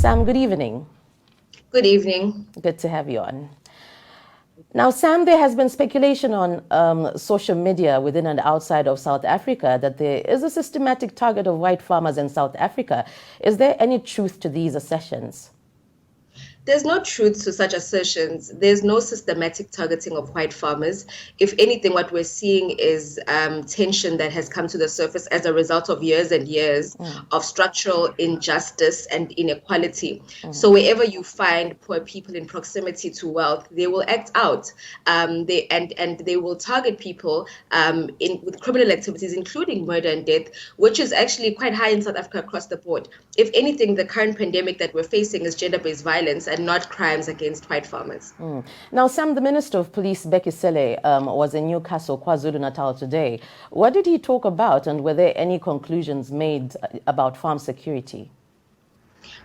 Sam, good evening. Good evening. Good to have you on. Now, Sam, there has been speculation on social media within and outside of South Africa that there is a systematic target of white farmers in South Africa. Is there any truth to these assertions? There's no truth to such assertions. There's no systematic targeting of white farmers. If anything, what we're seeing is tension that has come to the surface as a result of years and years of structural injustice and inequality. So wherever you find poor people in proximity to wealth, they will act out. They will target people with criminal activities, including murder and death, which is actually quite high in South Africa across the board. If anything, the current pandemic that we're facing is gender-based violence and not crimes against white farmers. Now, Sam, the Minister of Police, Bheki Cele, was in Newcastle, KwaZulu Natal today. What did he talk about, and were there any conclusions made about farm security?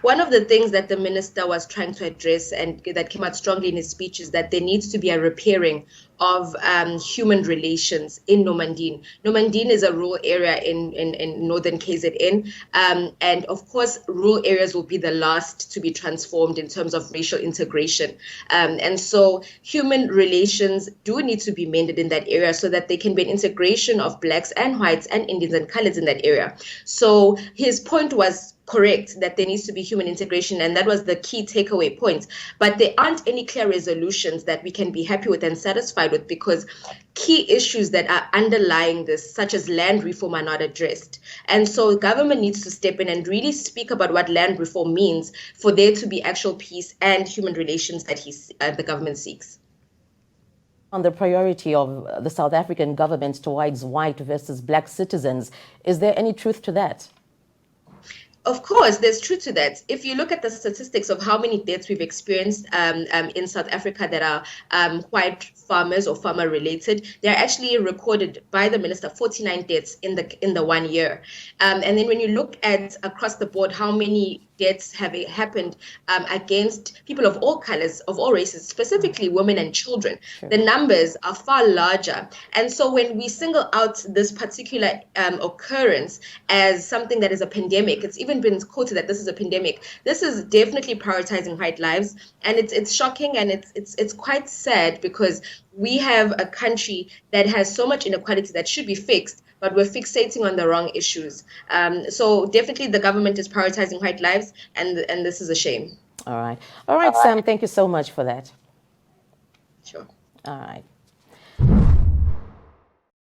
One of the things that the minister was trying to address and that came out strongly in his speech is that there needs to be a repairing of human relations in Normandien. Normandien is a rural area in northern KZN. And of course, rural areas will be the last to be transformed in terms of racial integration. And so human relations do need to be mended in that area so that there can be an integration of blacks and whites and Indians and colors in that area. So his point was correct that there needs to be human integration, and that was the key takeaway point. But there aren't any clear resolutions that we can be happy with and satisfied with, because key issues that are underlying this, such as land reform, are not addressed. And so government needs to step in and really speak about what land reform means for there to be actual peace and human relations that the government seeks. On the priority of the South African government towards white versus black citizens, is there any truth to that? Of course, there's truth to that. If you look at the statistics of how many deaths we've experienced in South Africa that are white farmers or farmer related, they're actually recorded by the minister 49 deaths in the 1 year. And then when you look at across the board how many deaths have happened against people of all colors, of all races, specifically women and children, the numbers are far larger. And so when we single out this particular occurrence as something that is a pandemic, it's even been quoted that this is a pandemic. This is definitely prioritizing white lives, and it's shocking, and it's quite sad, because we have a country that has so much inequality that should be fixed, but we're fixating on the wrong issues. So definitely the government is prioritizing white lives, and this is a shame. All right, Sam, thank you so much for that. Sure. All right.